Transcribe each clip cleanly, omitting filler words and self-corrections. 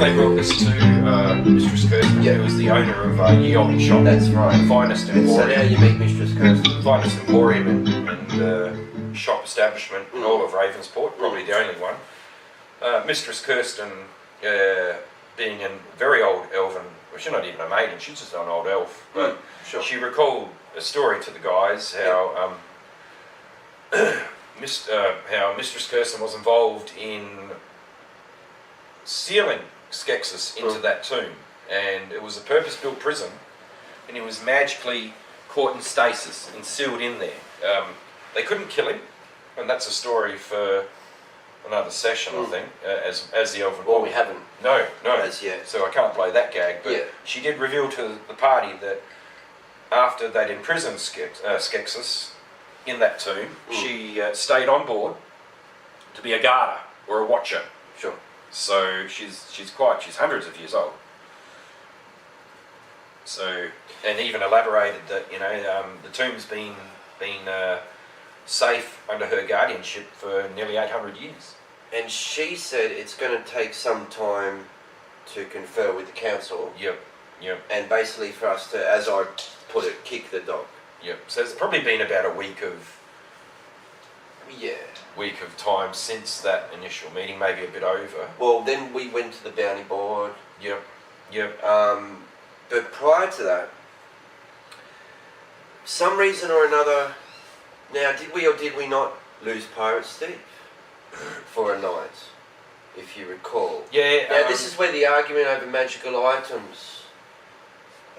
they brought this to Mistress Kirsten, who was the owner of Ye Olde Shop. That's right. The finest emporium. So now you meet Mistress Kirsten. The finest emporium and shop establishment in all of Ravensport, probably the only one. Mistress Kirsten, being a very old elven, well, she's not even a maiden, she's just an old elf, but she recalled a story to the guys how how Mistress Kirsten was involved in sealing Skeksis into that tomb, and it was a purpose-built prison, and he was magically caught in stasis and sealed in there. They couldn't kill him, and that's a story for another session, I think, as the elven. Well, we haven't. No, as yet. So I can't play that gag, but she did reveal to the party that after they'd imprisoned Skeksis in that tomb, she stayed on board to be a guarder or a watcher. Sure. So she's hundreds of years old. So, and even elaborated that the tomb's been safe under her guardianship for nearly 800 years. And she said it's going to take some time to confer with the council. Yep. And basically for us to, as I put it, kick the dog. Yep. So it's probably been about a week of time since that initial meeting, maybe a bit over. Well, then we went to the bounty board. Yep. But prior to that, some reason or another, now did we or did we not lose Pirate Steve for a night, if you recall? Yeah. Now this is where the argument over magical items,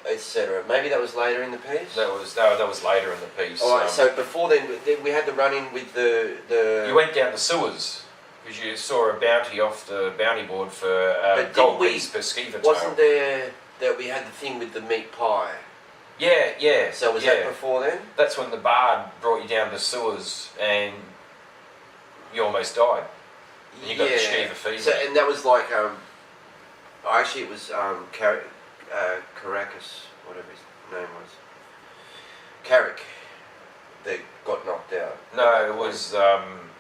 etc. Maybe that was later in the piece? That was later in the piece. Alright, so before then we had the run-in with the... You went down the sewers, because you saw a bounty off the bounty board for gold piece per skeever tail. Wasn't there that we had the thing with the meat pie? Yeah. So was that before then? That's when the bard brought you down the sewers and you almost died. And you got the skeever fever. So, and that was like, actually it was Caracas, whatever his name was. Carrick, that got knocked out. No, it was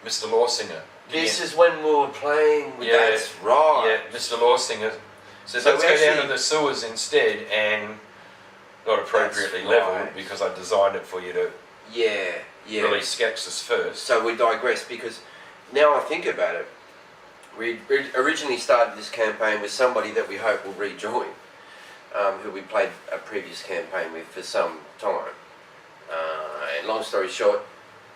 Mr. Lawsinger. This is when we were playing with that's right. Yeah, Mr. Lawsinger. So let's go down to the sewers instead, and not appropriately leveled because I designed it for you to release Skeksis first. So we digress because now I think about it, we originally started this campaign with somebody that we hope will rejoin, who we played a previous campaign with for some time. And long story short,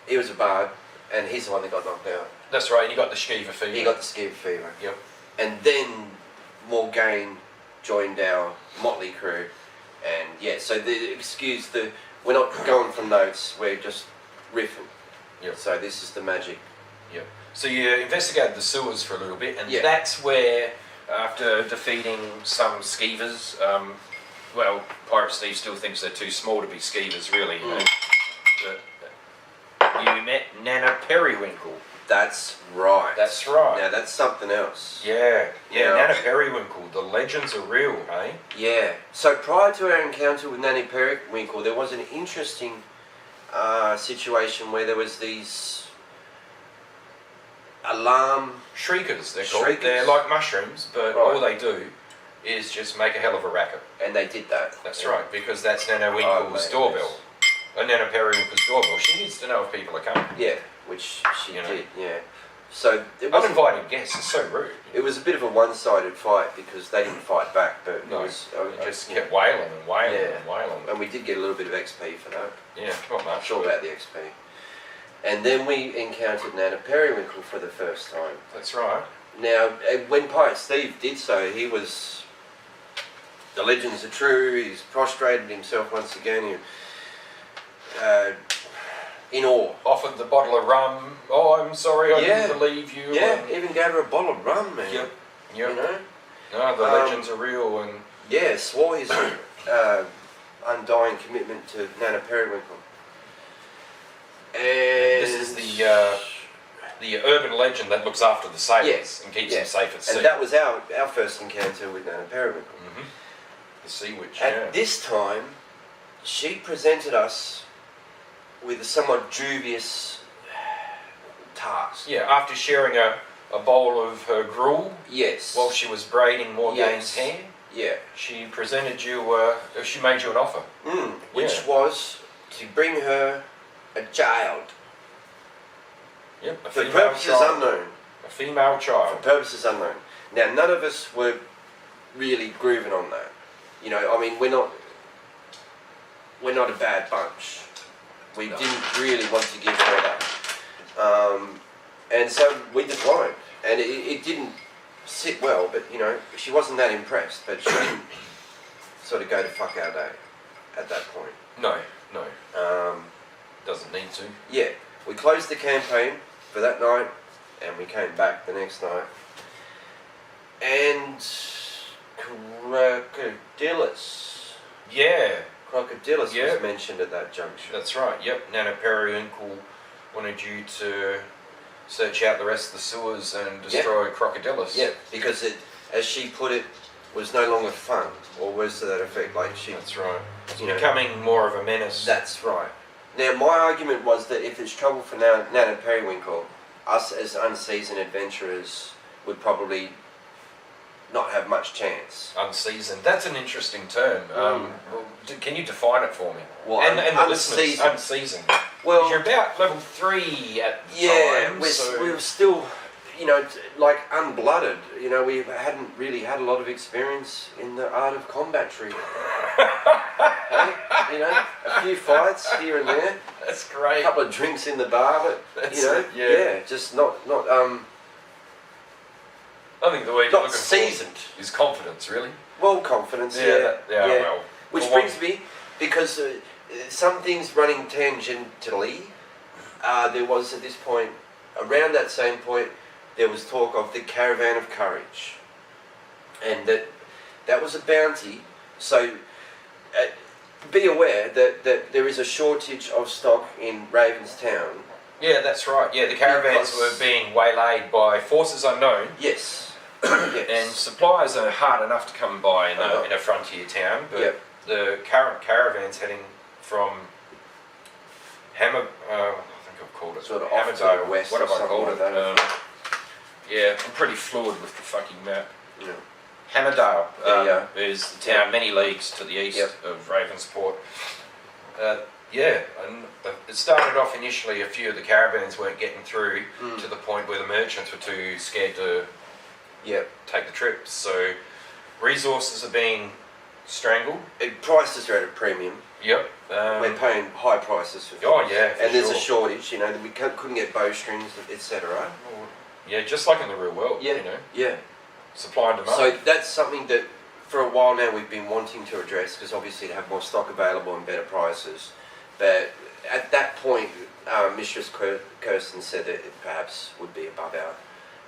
he was a bard, and he's the one that got knocked out. That's right, and he got the skeever fever. He got the skeever fever. Yep. And then Morgaine joined our motley crew, and so we're not going from notes, we're just riffing. Yep. So this is the magic. Yep. So you investigated the sewers for a little bit, and that's where, after defeating some skeevers, Pirate Steve still thinks they're too small to be skeevers, really. You met Nana Periwinkle. That's right. That's right. Now that's something else. Yeah. Nana Periwinkle. The legends are real, eh? Yeah. So prior to our encounter with Nana Periwinkle, there was an interesting situation where there was these alarm shriekers. They're called. They're like mushrooms, but all they do is just make a hell of a racket. And they did that. That's right, because that's Nana Winkle's doorbell. Nana Periwinkle's doorbell. She needs to know if people are coming. Yeah, which she did. Yeah. So uninvited guests is so rude. It was a bit of a one-sided fight because they didn't fight back, but it just kept wailing and wailing and wailing. And we did get a little bit of XP for that. Yeah, not much. Sure about the XP. And then we encountered Nana Periwinkle for the first time. That's right. Now, when Pirate Steve did so, he was... The legends are true. He's prostrated himself once again. In awe. Offered the bottle of rum. Oh, I'm sorry, I didn't believe you. Yeah, even gave her a bottle of rum, man. Yep. You know? No, the legends are real, and... Yeah, swore his undying commitment to Nana Periwinkle. And this is the urban legend that looks after the sailors and keeps them safe at sea. And that was our first encounter with Nana Periwinkle. The Sea Witch, At this time, she presented us with a somewhat dubious task. Yeah, after sharing a a bowl of her gruel Yes. while she was braiding Morgane's Yes. hair. Yeah. She presented you, she made you an offer. Which was to bring her a child. Yep, a For female purposes child. unknown. A female For child. purposes unknown. Now, none of us were really grooving on that. You know, I mean, we're not a bad bunch. We didn't really want to give her that. And so we declined. And it didn't sit well, but, you know, she wasn't that impressed. But she didn't sort of go to fuck our day at that point. No. Doesn't need to. Yeah. We closed the campaign for that night, and we came back the next night. And Crocodilus. Yeah, Crocodilus was mentioned at that junction. that's right. Yep, Nana Periwinkle wanted you to search out the rest of the sewers and destroy Crocodilus. Yeah, because it, as she put it, was no longer fun, or words to that effect. Like she. That's right. It's You know, becoming more of a menace. That's right. Now, my argument was that if it's trouble for Nana Periwinkle, us as unseasoned adventurers would probably not have much chance. Unseasoned. That's an interesting term. Can you define it for me? Well, and the listeners, unseasoned. unseasoned. Well, You're about level 3 at the time. we were still, you know, like unblooded. You know, we hadn't really had a lot of experience in the art of combatry. Hey? You know, a few fights here and there. That's great. A couple of drinks in the bar, but That's you know, it, just not I think the way you're not looking seasoned. for is confidence, really. Well, confidence, Well. Which for brings me, because some things running tangentially, there was at this point, around that same point, there was talk of the Caravan of Courage, and that was a bounty. So be aware that there is a shortage of stock in Ravenstown. Yeah, that's right. Yeah, the caravans were being waylaid by forces unknown. Yes. And supplies are hard enough to come by in a frontier town, but the current caravans heading from I think I've called it sort of off to the west. What have I called like it? that. Yeah, I'm pretty fluid with the fucking map. Yeah. Hammerdale is the town many leagues to the east of Ravensport. And it started off initially, a few of the caravans weren't getting through to the point where the merchants were too scared to take the trip. So resources are being strangled. Prices are at a premium. Yep. We're paying high prices for things. Oh yeah, and there's a shortage, you know, that we couldn't get bowstrings, etc. Yeah, just like in the real world, you know. Yeah. Supply and demand. So that's something that for a while now we've been wanting to address, because obviously to have more stock available and better prices. But at that point, Mistress Kirsten said that it perhaps would be above our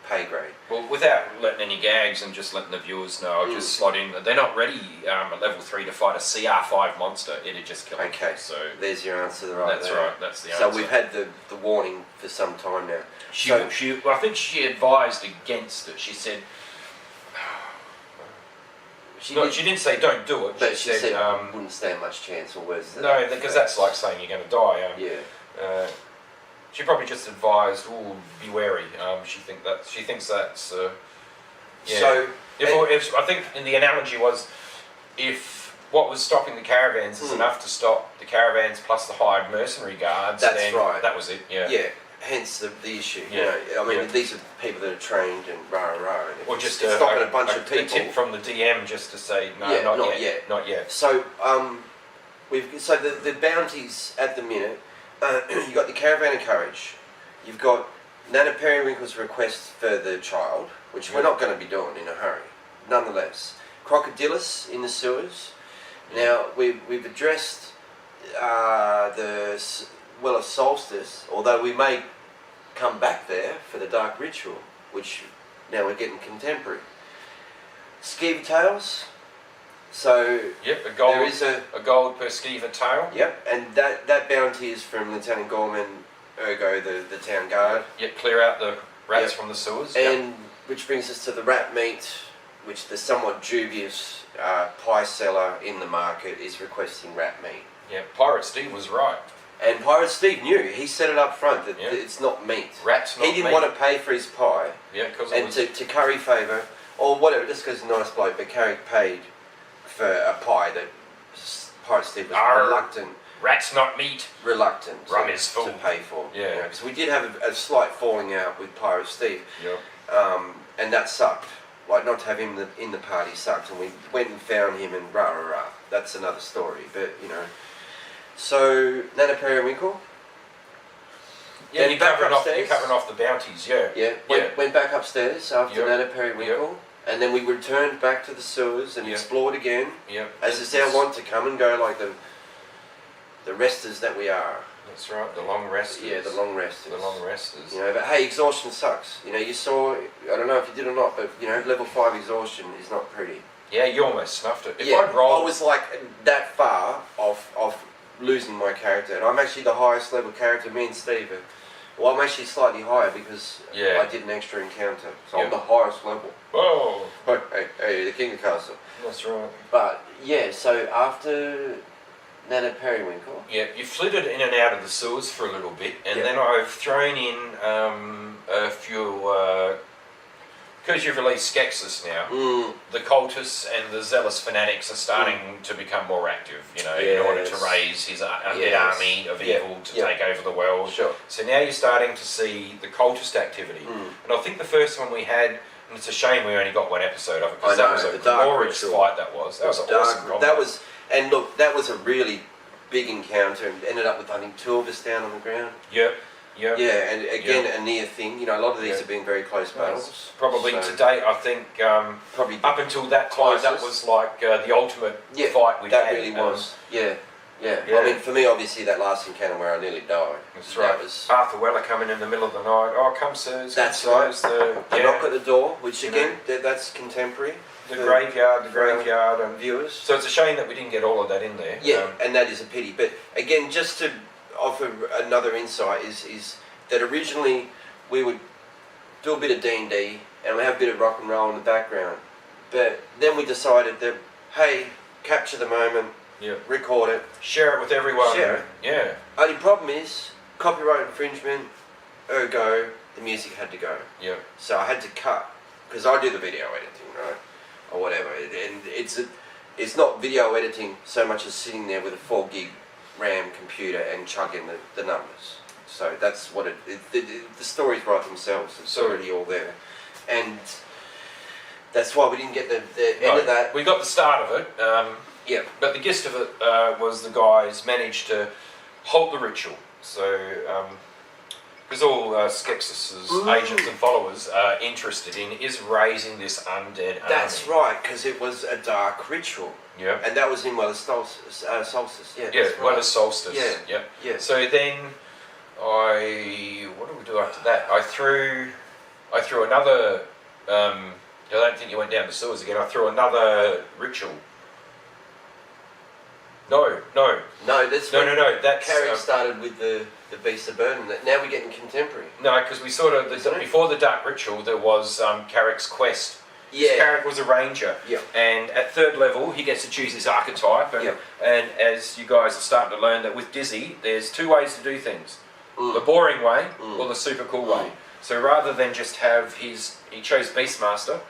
pay grade. Well, without letting any gags and just letting the viewers know, I'll just slot in that they're not ready at level 3 to fight a CR5 monster. It'd just kill them. Okay, so there's your answer That's there. right, that's the answer. So we've had the warning for some time now. I think she advised against it. She said... She didn't say don't do it. But she said wouldn't stand much chance or worse. No, because that's like saying you're going to die. She probably just advised, be wary. She thinks that's. So if I think the analogy was, if what was stopping the caravans is enough to stop the caravans plus the hired mercenary guards, then right. That was it. Yeah. Yeah. Hence the issue. Yeah. You know, I mean, these are people that are trained and rah. And or just stopping a bunch of people. A tip from the DM just to say no, not yet. Not yet. So the bounties at the minute. You've got the Caravan of Courage. You've got Nana Periwinkle's request for the child, which we're not going to be doing in a hurry. Nonetheless, Crocodilus in the sewers. Now we've addressed the Well of Solstice, although we may come back there for the Dark Ritual, which now we're getting contemporary. Skeever Tails. So there is a gold per skeever tail. Yep, and that bounty is from Lieutenant Gorman, ergo the town guard. Clear out the rats from the sewers. And which brings us to the rat meat, which the somewhat dubious pie seller in the market is requesting rat meat. Yeah, Pirate Steve was right. And Pirate Steve knew. He said it up front that Yeah. it's not meat. Rat's not He didn't meat. want to pay for his pie. Yeah, because And to curry favour, or whatever, just because he's a nice bloke, but Carrick paid for a pie that Pirate Steve was rat's not meat. reluctant Rum is full. to pay for. Yeah. Because we did have a slight falling out with Pirate Steve. Yeah. And that sucked. Like, not to have him in the party sucked, and we went and found him and rah rah rah. That's another story, but you know. So, Nana Periwinkle? Yeah, Then you're back covering upstairs? off the bounties, yeah. Yeah, went back upstairs after Yep. Nana Periwinkle, and then we returned back to the sewers and Yep. explored again, Yep. as is our want to come and go like the resters that we are. That's right, the long resters. Yeah, the long resters. The long resters. You know, but hey, exhaustion sucks. You know, you saw, I don't know if you did or not, but you know, level 5 exhaustion is not pretty. Yeah, you almost snuffed it. If Yeah, I'd rolled... I was like that far off losing my character, and I'm actually the highest level character. Me and Steve are, well, I'm actually slightly higher because Yeah. I did an extra encounter, so Yep. I'm the highest level. Whoa! Hey, the King of Castle. That's right. But yeah, so after Nana Periwinkle, Yeah, you flitted in and out of the sewers for a little bit, and Yep. then I've thrown in a few... because you've released Skeksis now, the cultists and the zealous fanatics are starting to become more active, you know, in order to Yes. raise his undead Yes. army of Yep. evil to Yep. take over the world. sure. So now you're starting to see the cultist activity. And I think the first one we had, and it's a shame we only got one episode of it, because I that know, was a the dark glorious ritual. fight that was. That was an Dark- awesome combat. that was, and look, that was a really big encounter, and ended up with I think 2 of us down on the ground. Yep, yep. Yeah, and again a near thing. You know, a lot of these Yeah. have been very close battles. Probably So, to date, I think, probably up until that time, that Closest. was like the ultimate yeah, fight we that had. really was. Yeah. Yeah. I mean, for me, obviously, that last encounter where I nearly died. That's that right. was Arthur Weller coming in the middle of the night. Oh, come sirs. That's come right. sirs, The, a knock at the door, which You again, that's contemporary. the for graveyard, the for our graveyard. And viewers. so it's a shame that we didn't get all of that in there. Yeah, and that is a pity. But again, just to offer another insight is that originally we would do a bit of D&D and we have a bit of rock and roll in the background. But then we decided that, hey, capture the moment, Yeah. record it. Share it with everyone. Share it. Yeah. Only problem is copyright infringement, ergo the music had to go. Yeah. So I had to cut, because I do the video editing, right, or whatever, and it's not video editing so much as sitting there with a 4 gig RAM computer and chugging the numbers. So that's what the stories write themselves. It's already all there, and that's why we didn't get the end of that. We got the start of it. Yeah. But the gist of it was the guys managed to halt the ritual. So, because all Skeksis' agents and followers are interested in is raising this undead That's army. right, because it was a dark ritual. Yeah. And that was in Weller's Solstice. Yeah. Yeah, that's right. Weller's Solstice. Yeah. Yeah. Yeah. So then, what did we do after that? I threw another. I don't think you went down the sewers again. I threw another ritual. No. No, that's No. That's Carrick started with the Beast of Burden. Now we're getting contemporary. no, because we sort of Isn't it? before the Dark Ritual there was Carrick's quest. Yeah. Carrick was a ranger, Yeah. and at 3rd level he gets to choose his archetype. And, Yeah. and as you guys are starting to learn that with Dizzy, there's 2 ways to do things: the Mm. boring way Mm. or the super cool Mm. way. So rather than just have he chose Beastmaster.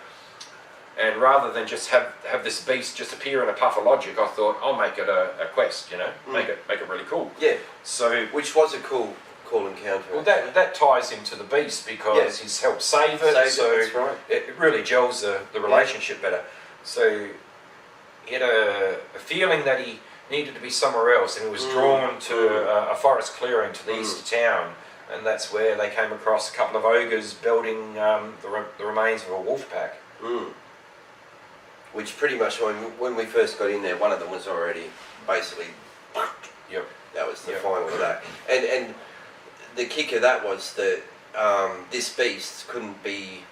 And rather than just have this beast just appear in a puff of logic, I thought I'll make it a quest, you know, make it really cool. Yeah. So Which was a cool encounter. well, that ties into the beast because Yeah. he's helped save it. Saved So it, that's right. it really gels the relationship better. So he had a feeling that he needed to be somewhere else, and he was drawn to a forest clearing to the east of town, and that's where they came across a couple of ogres building the remains of a wolf pack. Mm. Which pretty much when we first got in there, one of them was already basically. Yep. That was the Yep. final of that, and the kick of that was that this beast couldn't be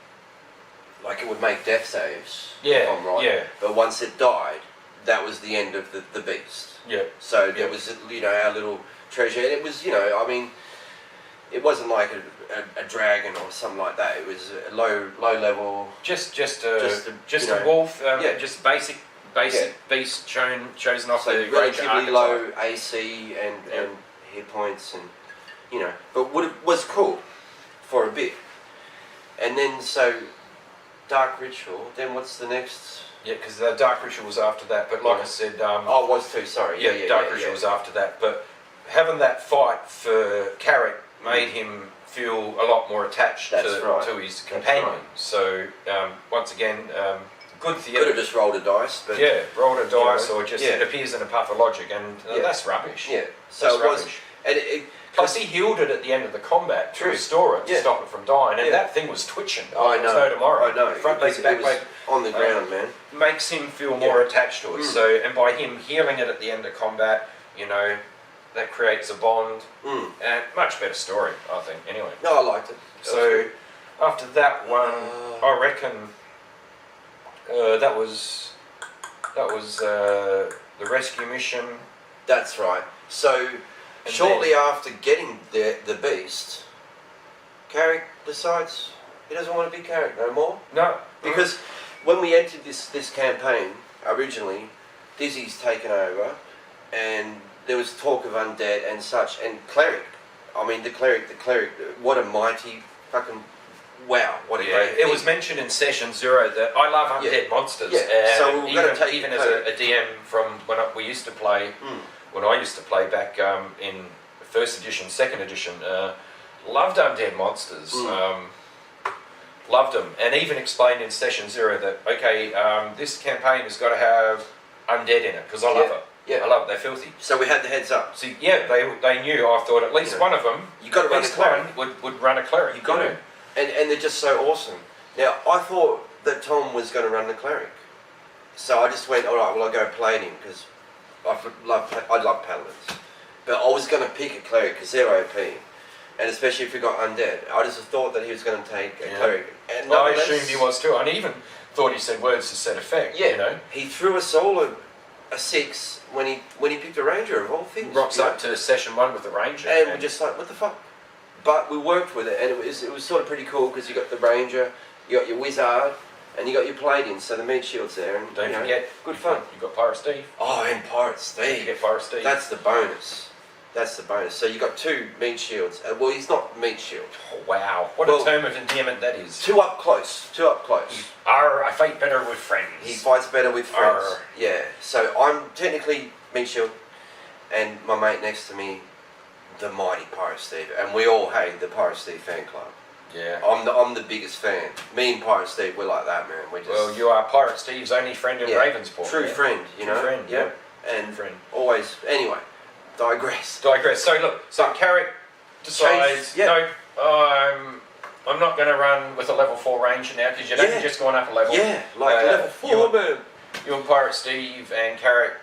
like it would make death saves. Yeah, if I'm right. yeah. But once it died, that was the end of the beast. Yeah. So there was our little treasure, and it was I mean, it wasn't like a dragon or something like that. It was a low level. Just a a wolf. yeah. Just basic beast chosen off So the relatively archetype. low AC and hit points, and but was cool for a bit. And then so Dark Ritual. Then what's the next? Yeah, because Dark Ritual was after that. But like I said, it was too. Sorry. Dark Ritual was after that. But having that fight for Carrick made him feel a lot more attached to his companion. Right. So once again, good theatre. Could have just rolled a dice, but rolled a dice, or just it appears in a puff of logic, and that's rubbish. Yeah, so that's it was, rubbish. and plus he healed it at the end of the combat to restore it, to stop it from dying, and that thing was twitching. I know. There's no tomorrow. I know. Front leg, back leg, on the ground, man. Makes him feel more attached to it. So, and by him healing it at the end of combat, that creates a bond, and much better story, I think. Anyway. No, I liked it. So after that one, I reckon that was the rescue mission. That's right. So And shortly after getting the beast, Carrick decides he doesn't want to be Carrick no more. No, Because when we entered this campaign originally, Dizzy's taken over, and there was talk of undead and such, and cleric. I mean, the cleric. What a mighty fucking wow! What a great it was mentioned in session 0 that I love undead monsters. Yeah. So we're going to take even as a DM from when we used to play, when I used to play back in first edition, second edition, loved undead monsters. Loved them, and even explained in session 0 that this campaign has got to have undead in it because I love it. Yeah. I love it. They're filthy. So we had the heads up. So they knew. I thought at least one of them, you got to run a cleric. would run a cleric. You got to, and they're just so awesome. Now I thought that Tom was going to run the cleric, so I just went, all right, well I'll go paladin because I love paladins, but I was going to pick a cleric because they're OP, and especially if we got undead. I just thought that he was going to take a cleric, and I assumed he was too. I even thought he said words to set effect. Yeah, he threw us all a 6 when he picked a ranger of all things. Rocks up to session 1 with the ranger, and we're just like, what the fuck? But we worked with it, and it was sort of pretty cool because you got the ranger, you got your wizard, and you got your paladin. So the meat shield's there, and don't forget, good fun. You got Pirate Steve. Oh, and Pirate Steve. You get Pirate Steve. That's the bonus. So you got 2 meat shields. Well, he's not meat shield. Oh, wow, what a term of endearment that is. 2 up close. I fight better with friends. He fights better with friends. Yeah. So I'm technically meat shield, and my mate next to me, the mighty Pirate Steve, and we all hate the Pirate Steve fan club. Yeah. I'm the biggest fan. Me and Pirate Steve, we're like that, man. We're just. Well, you are Pirate Steve's only friend in Ravensport. True friend, True friend. Yeah. And friend. Always. Anyway, digress. So Carrick decides, no, I'm not going to run with a level 4 ranger now because you've only just gone up a level. Yeah, like level 4, man. You and Pirate Steve and Carrick,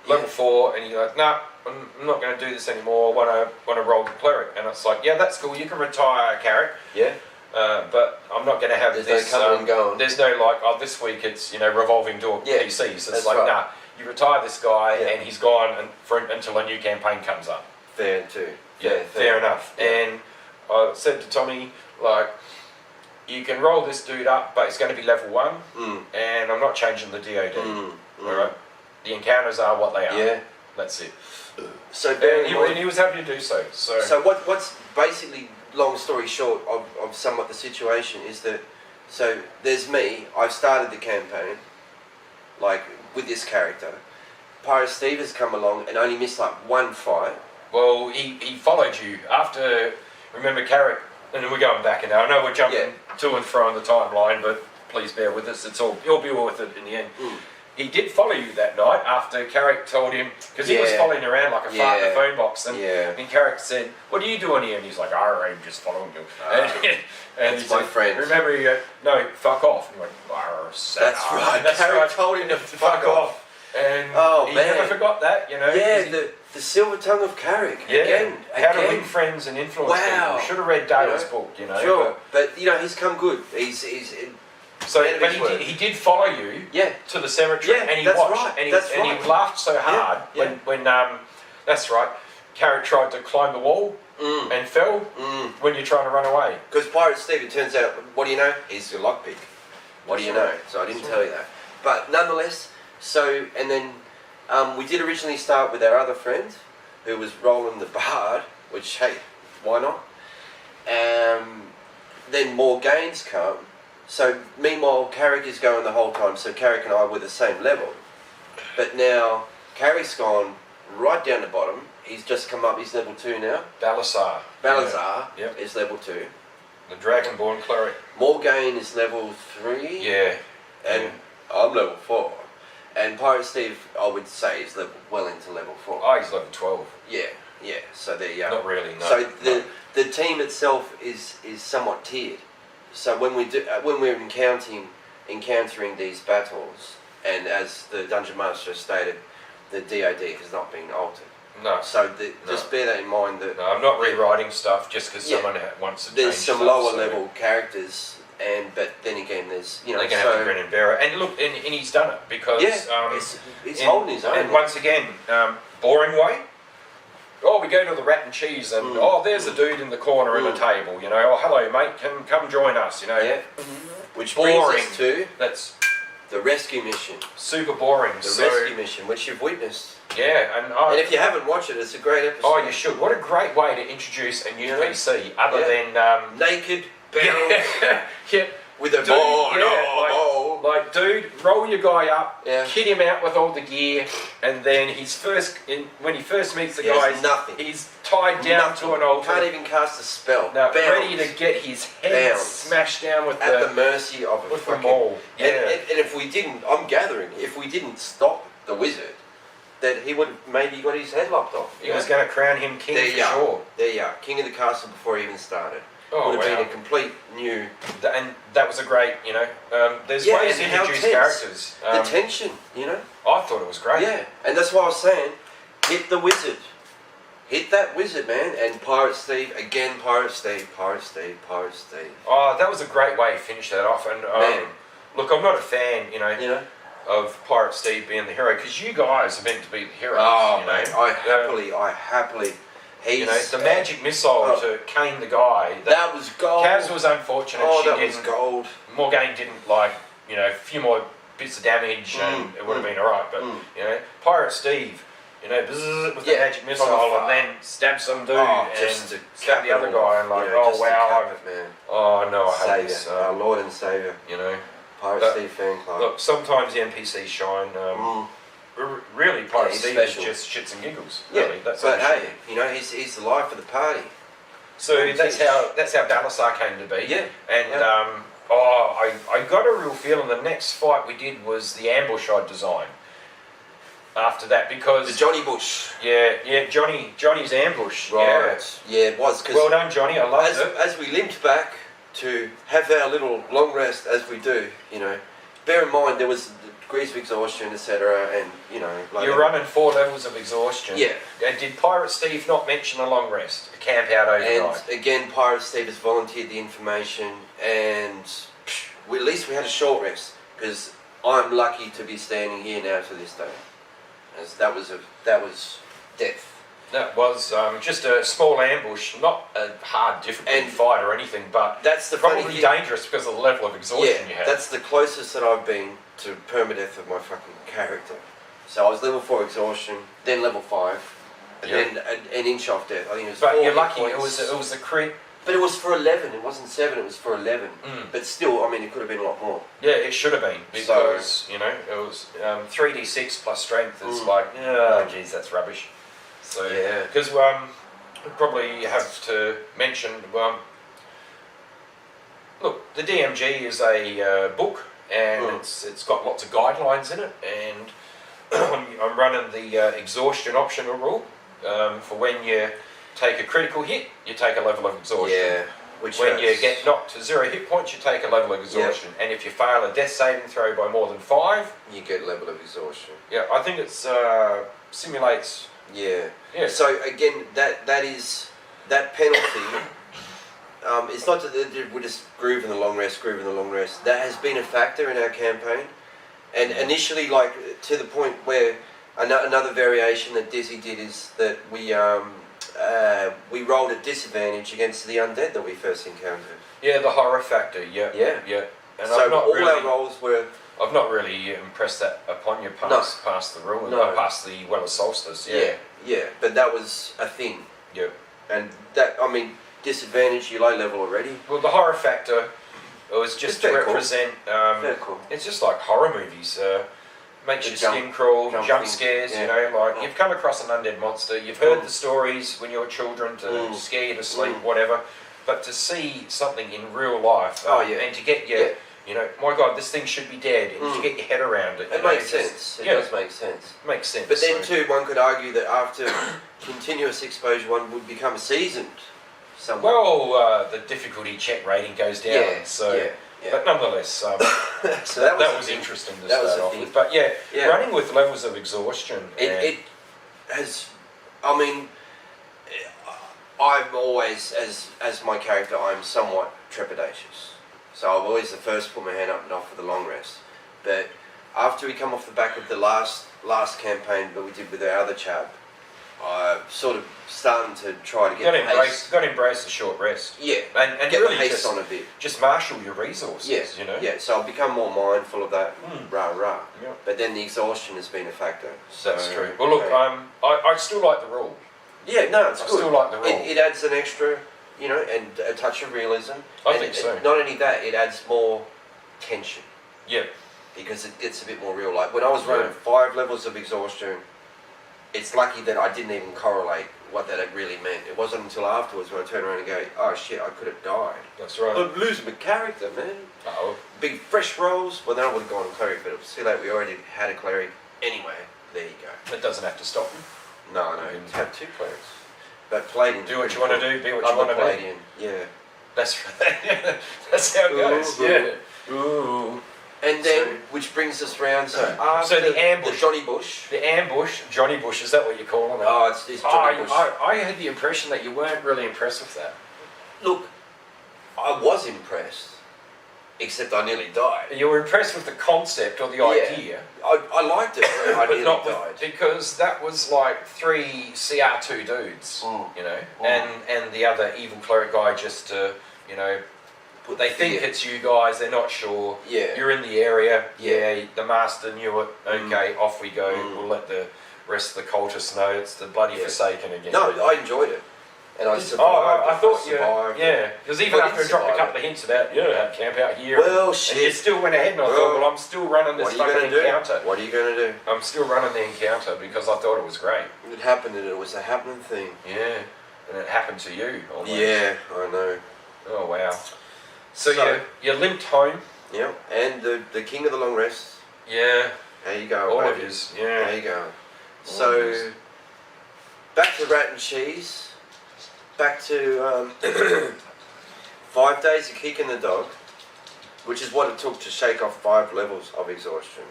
level 4, and you're like, nah, I'm not going to do this anymore. Want to roll the cleric, and it's like, yeah, that's cool. You can retire, Carrick. Yeah. But I'm not going to have there's this. No coming and going. There's no this week it's revolving door PCs. It's like nah, you retire this guy and he's gone until a new campaign comes up. Fair too. Yeah, fair enough. Yeah. And I said to Tommy, like, you can roll this dude up, but it's going to be level 1, and I'm not changing the DOD. All right, the encounters are what they are. Yeah, that's it. So and he was happy to do so. So what's basically, long story short, of somewhat the situation is that, so there's me. I've started the campaign, like with this character. Pirate Steve has come along and only missed like 1 fight. Well, he followed you after. Remember Carrick, and we're going back now. I know we're jumping to and fro on the timeline, but please bear with us. You'll be worth it in the end. He did follow you that night after Carrick told him, because he was following around like a fart in the phone box, and Carrick said, "What are you doing here?" And he's like, "I'm just following you." And he's my friend. Remember, he no, fuck off. And he went, that's right. Carrick told him to fuck off. And he man. never forgot that, Yeah, the silver tongue of Carrick. Yeah, again. How to win friends and influence people. Should have read Dale's book, Sure, but he's come good. He's but he did follow you to the cemetery, and he watched, and he laughed so hard when that's right. Carrick tried to climb the wall and fell when you're trying to run away. Because Pirate Steve, it turns out, what do you know? He's a lockpick. What do you know? So I didn't tell you that. But nonetheless, and then we did originally start with our other friend, who was rolling the bard, which, hey, why not? Then more gains come. So meanwhile, Carrick is going the whole time, so Carrick and I were the same level. But now, Carrick's gone right down the bottom. He's just come up, he's level 2 now. Balazar is level 2. The Dragonborn cleric. Morgaine is level 3. Yeah. And I'm level 4. And Pirate Steve, I would say, is well into level 4. Oh, he's level 12. Yeah. So there you go. Not really, no. So the team itself is somewhat tiered. So when we're encountering these battles, and as the Dungeon Master stated, the DoD has not been altered. No. So just bear that in mind. That no, I'm not rewriting stuff just because someone wants to. There's some lower level characters, but then again, there's they're going to have to grin and bear it. And look, and he's done it because it's holding his own. And once again, boring way. Oh, we go to the Rat and Cheese, and there's a dude in the corner in a table. Oh, hello, mate, come join us. Yeah. Which boring. Brings us to that's the rescue mission. Super boring. The rescue mission, which you've witnessed. Yeah, and if you haven't watched it, it's a great episode. Oh, you should. What a great way to introduce a new PC, other than naked, bound, with a ball. Like, dude, roll your guy up, Yeah. kit him out with all the gear, and then when he first meets the guys, nothing. He's tied down to an altar. Can't even cast a spell. No, Bounds. ready to get his head smashed down with at the mercy of a fucking maul. Yeah. And if we didn't, I'm gathering, if we didn't stop the wizard, that he would have maybe got his head lopped off. He was going to crown him king for sure. There you are, king of the castle before he even started. Oh, would have been a complete new. And that was a great, there's ways to introduce characters. The tension, I thought it was great. Yeah, and that's why I was saying, hit the wizard. Hit that wizard, man. And Pirate Steve, again, Pirate Steve. Oh, that was a great way to finish that off. And look, I'm not a fan, of Pirate Steve being the hero, because you guys are meant to be the heroes. Oh, man, I happily. The magic missile to cane the guy. That was gold. Kaz was unfortunate. That was gold. Morgaine didn't a few more bits of damage, and it would have been alright. But Pirate Steve, bzzz, with the magic missile, and then stab some dude and stab the other guy, and I hate this. Our Lord and Saviour. Pirate Steve fan club. Look, sometimes the NPCs shine. Really, Pirate Steve is just shits and giggles. Really, but hey, he's the life of the party. So that's how Balazar came to be. Yeah. And I got a real feeling the next fight we did was the ambush I'd designed. After that, because the Johnny Bush. Yeah, Johnny's ambush. Right. Yeah, it was. Well done, Johnny. I loved it. As we limped back to have our little long rest, as we do, bear in mind there was degrees of exhaustion, etc., and you're running 4 levels of exhaustion. Yeah. And did Pirate Steve not mention a long rest, a camp out overnight? And again, Pirate Steve has volunteered the information, and at least we had a short rest, because I'm lucky to be standing here now to this day, as that was death. That was just a small ambush, not a hard, difficult fight or anything, but that's the probably dangerous because of the level of exhaustion you had. That's the closest that I've been to permadeath of my fucking character. So I was level 4 exhaustion, then level 5, and then an inch off death. I think it was. But you're lucky. It was a crit. But it was for 11. It wasn't 7. It was for 11. But still, it could have been a lot more. Yeah, it should have been, because it was 3d6 plus strength is geez, that's rubbish. So because we probably have to mention. Look, the DMG is a book, and it's got lots of guidelines in it, and I'm running the exhaustion optional rule for when you take a critical hit, you take a level of exhaustion. Yeah. When you get knocked to 0 hit points, you take a level of exhaustion, and if you fail a death saving throw by more than 5, you get a level of exhaustion. Yeah, I think it's simulates. Yeah. Yeah. So again, that penalty. It's not that we're just grooving the long rest. That has been a factor in our campaign, and initially, to the point where another variation that Dizzy did is that we rolled at disadvantage against the undead that we first encountered. Yeah, the horror factor. Yeah. And so all our rolls were I've not really impressed that upon you past the rule, past the Weller solstice. Yeah, but that was a thing. Yeah. And that, I mean, disadvantage, you're low level already. Well, the horror factor was just to represent. Very cool. It's just like horror movies. Makes your skin crawl, jump scares, yeah. you know, like you've come across an undead monster, you've heard the stories when you were children to scare you to sleep, whatever, but to see something in real life and to get your, you know, my God, this thing should be dead, and to get your head around it. It makes sense. It does make sense. Makes sense. But then too, one could argue that after continuous exposure, one would become seasoned. Well, the difficulty check rating goes down, but nonetheless, so that was interesting to start off with. But running with levels of exhaustion. It has, I mean, I'm always, as my character, I'm somewhat trepidatious. So I'm always the first to put my hand up and offer the long rest. But after we come off the back of the last campaign that we did with our other chap, sort of starting to try to get got to embrace the short rest. Yeah, and get really the pace on a bit. Just marshal your resources. You know. Yeah, so I've become more mindful of that. Rah. Yeah. But then the exhaustion has been a factor. So, that's true. Well, look, I still like the rule. Yeah, no, it's good. I still like the rule. It adds an extra, you know, and a touch of realism. I think so. Not only that, it adds more tension. Yeah. Because it gets a bit more real. Like when I was running 5 levels of exhaustion, it's lucky that I didn't even correlate what that really meant. It wasn't until afterwards when I turned around and go, oh shit, I could have died. That's right. I'm losing my character, man. Uh-oh. Big fresh rolls. Well, then I would have gone cleric, but it was too late. We already had a cleric. Anyway, there you go. It doesn't have to stop you. No, have 2 clerics. But Palladian. Do what you want to do, be what you want to do. Palladian, yeah. That's right. That's how it goes. Yeah. Ooh. And then, which brings us round, so the ambush. The Johnny Bush. The ambush, Johnny Bush, is that what you're calling it? Oh, it's Johnny Bush. I had the impression that you weren't really impressed with that. Look, I was impressed, except I nearly died. You were impressed with the concept or the idea. I liked it, but I nearly died. Because that was like 3 CR2 dudes, you know, and the other evil cleric guy just, you know, they think it's you guys, they're not sure. Yeah. You're in the area. Yeah, the master knew it. Okay, off we go. We'll let the rest of the cultists know it's the bloody Forsaken again. No, I enjoyed it. And I survived. I thought because even after I dropped a couple of hints about, I'd camp out here. Well, shit. And you still went ahead and I thought, well, I'm still running this fucking encounter. What are you going to do? I'm still running the encounter because I thought it was great. It happened and it was a happening thing. Yeah. And it happened to you almost. Yeah, I know. Oh, wow. So you limped home. Yeah, and the king of the long rest. Yeah. How you go? All of his. Yeah. How you go? So back to rat and cheese. Back to 5 days of kicking the dog, which is what it took to shake off 5 levels of exhaustion.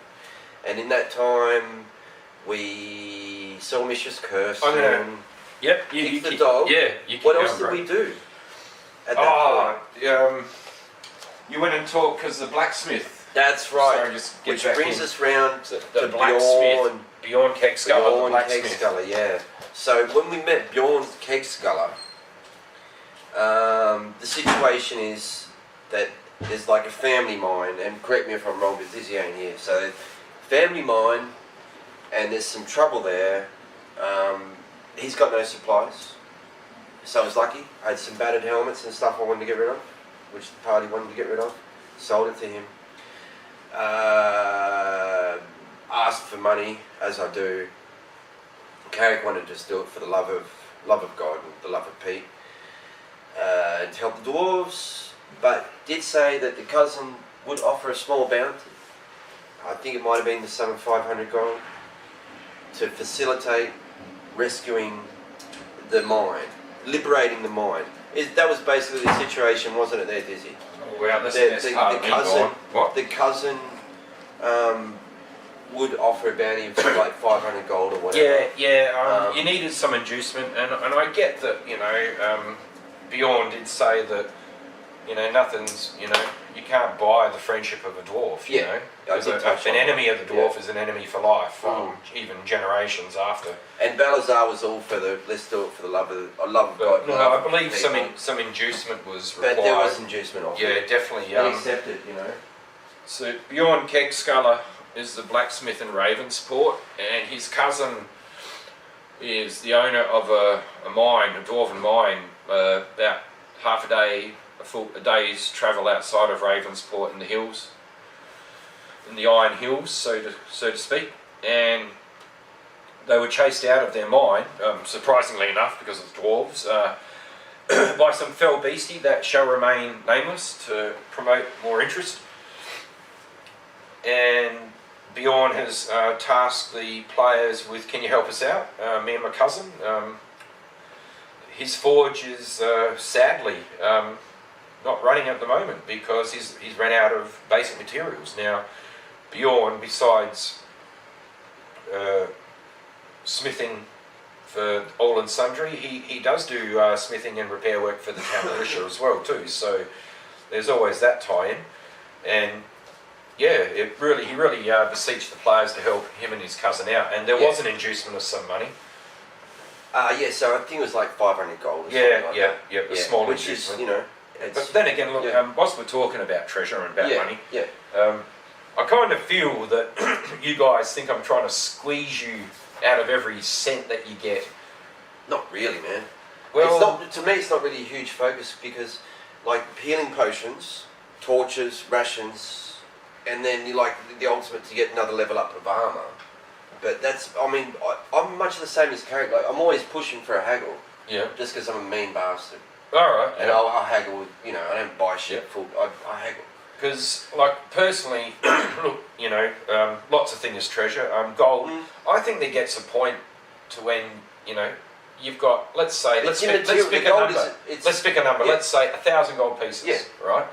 And in that time, we saw Mistress Curse. Yep. Kicked the dog. Yeah. What else did we do? At that point? You went and talked because the blacksmith. That's right. Sorry, which brings us round to the blacksmith. Bjorn Kegsculler. Bjorn Kegsculler, yeah. So when we met Bjorn Kegsculler, the situation is that there's like a family mine, and correct me if I'm wrong, but Dizzy ain't here. So family mine, and there's some trouble there. He's got no supplies. So I was lucky. I had some battered helmets and stuff I wanted to get rid of, which the party wanted to get rid of. Sold it to him. Asked for money, as I do. Carrick wanted to just do it for the love of God and the love of Pete. And to help the dwarves, but did say that the cousin would offer a small bounty. I think it might have been the sum of 500 gold to facilitate rescuing the mine. Liberating the mine. That was basically the situation, wasn't it there, Dizzy? Oh, wow, the cousin would offer a bounty of like 500 gold or whatever. You needed some inducement, and I get that, Bjorn did say that, nothing's, you can't buy the friendship of a dwarf, you know. Because an enemy of the dwarf is an enemy for life, even generations after. And Balazar was all for let's do it for the love of God. No, I believe some inducement was required. But there was inducement offered. Yeah, definitely. And accepted, So Bjorn Kegsculler is the blacksmith in Ravensport, and his cousin is the owner of a mine, a dwarven mine, about half a day, a day's travel outside of Ravensport in the hills, in the Iron Hills, so to speak. And they were chased out of their mine, surprisingly enough, because of the dwarves, by some fell beastie that shall remain nameless to promote more interest. And Bjorn has tasked the players with, can you help us out? Me and my cousin. His forge is sadly not running at the moment because he's run out of basic materials. Now, Bjorn, besides smithing for all and sundry, he does do smithing and repair work for the town militia as well too. So there's always that tie-in, and yeah, he really beseeched the players to help him and his cousin out, and there was an inducement of some money. Yeah, so I think it was like 500 gold. Or A small which inducement. is, you know. But then again, look, whilst we're talking about treasure and about money, yeah. I kind of feel that you guys think I'm trying to squeeze you out of every cent that you get. Not really, man. Well, it's not, to me, it's not really a huge focus because, like, healing potions, torches, rations, and then you like the ultimate to get another level up of armour. But that's, I mean, I'm much the same as Carrick. Like, I'm always pushing for a haggle. Yeah. Just because I'm a mean bastard. Alright. And I'll haggle, you know, I don't buy shit full, I haggle. Because, like, personally, look, you know, lots of things treasure. Gold, I think there gets a point to when, you know, you've got, let's pick a number. Let's pick a number. Yeah. Let's say 1,000 gold pieces, right?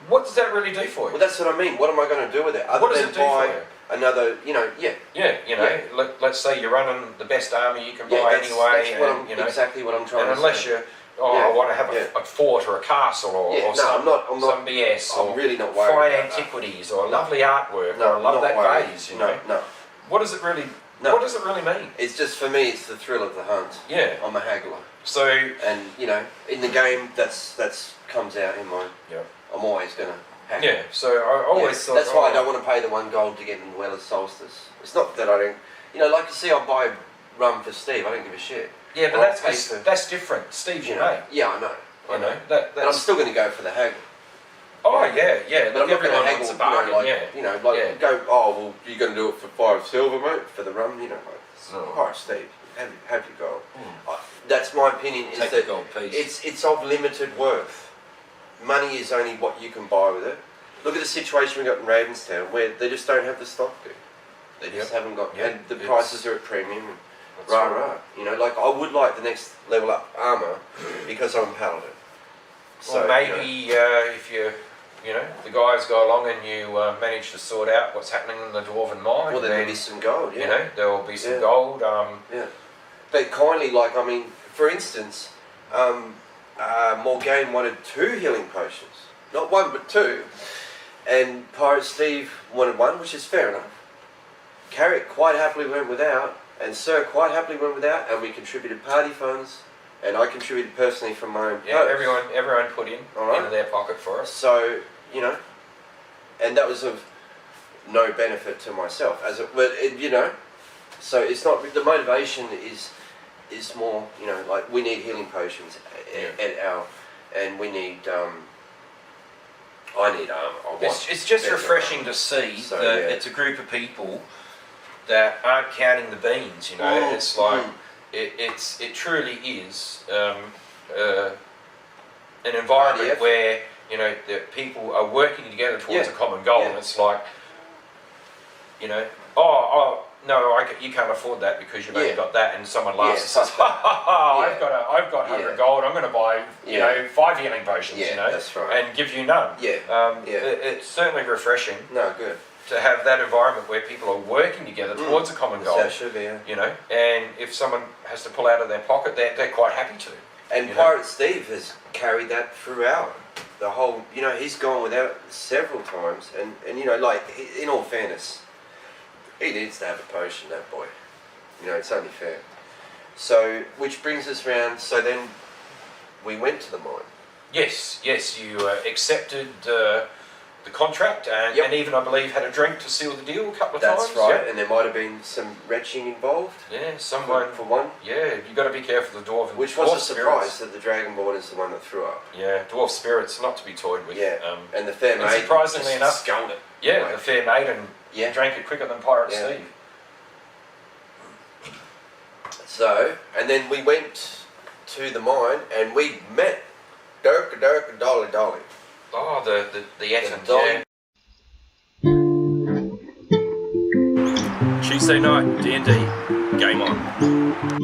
What does that really do for you? Well, that's what I mean. What am I going to do with it? Other what does than it do for you? Another, you know, Yeah, you know, let's say you're running the best army you can buy anyway, that's and, you know, exactly what I'm trying to say. and unless you, I want to have a fort or a castle or some BS, I'm really not worried fine about antiquities or lovely artwork, no, or I love that worried. vase, you know. No. What does it really? No. What does it really mean? It's just, for me, it's the thrill of the hunt. Yeah. I'm a haggler. So. And you know, in the game, that's comes out in my. Yeah. I'm always gonna. Haggle. Yeah. So I always thought. That's why I don't want to pay the 1 gold to get in Weller's Solstice. It's not that I don't. You know, like you see, I buy rum for Steve. I don't give a shit. Yeah, but that's different. Steve's your mate. Yeah, I know. I know. But I'm still going to go for the haggle. Oh yeah. But I'm not going to wants haggle. a bargain, Go. Oh well, you're going to do it for 5 silver, mate, for the rum. You know, like, all right, Steve, have your gold. That's my opinion. Is Take that the gold piece. it's of limited worth. Money is only what you can buy with it. Look at the situation we got in Ravenstown, where they just don't have the stock. They just haven't got, and the prices are at premium. Right. You know, like I would like the next level up armour because I'm a paladin. So well, maybe if you know, the guys go along and you manage to sort out what's happening in the dwarven mine. Well, then there'll be some gold. Yeah. You know, there will be some gold. But kindly, like, I mean, for instance, Morgaine wanted 2 healing potions, not 1 but 2, and Pirate Steve wanted 1, which is fair enough. Carrick quite happily went without, and Sir quite happily went without, and we contributed party funds, and I contributed personally from my own purse. Everyone put in into their pocket for us. So, you know, and that was of no benefit to myself, you know, so it's not, the motivation is more, you know, like we need healing potions and we need, I need armor. It's just refreshing to see that it's a group of people that aren't counting the beans, you know. It's like it truly is an environment where, you know, the people are working together towards a common goal, and it's like, you know, no, you can't afford that because you've only got that, and someone laughs and says, I've got 100 gold, I'm going to buy, you know, 5 healing potions, you know, that's right. and give you none. It's certainly refreshing. No, good. To have that environment where people are working together towards a common goal. That should be, you know, and if someone has to pull out of their pocket, they're quite happy to. And Pirate Steve has carried that throughout the whole, you know, he's gone without several times, and you know, like, in all fairness, he needs to have a potion, that boy. You know, it's only fair. So, which brings us round, so then we went to the mine. Yes, you accepted the contract, and, Yep. and even I believe had a drink to seal the deal a couple of That's times. right, Yeah. and there might have been some retching involved. Yeah, someone. For one. Yeah, you got to be careful of the dwarf. Which was dwarf a surprise spirits. that the Dragonborn is the one that threw up. Yeah, dwarf spirits not to be toyed with. Yeah, and the Fair and Maiden surprisingly just enough, sculled it. Yeah, Right. the Fair Maiden Yeah. drank it quicker than Pirate Yeah. Steve. So, and then we went to the mine and we met Dirk and Dolly Dolly. Oh, the Etten, Dolly. yeah. Tuesday night, D&D, game on.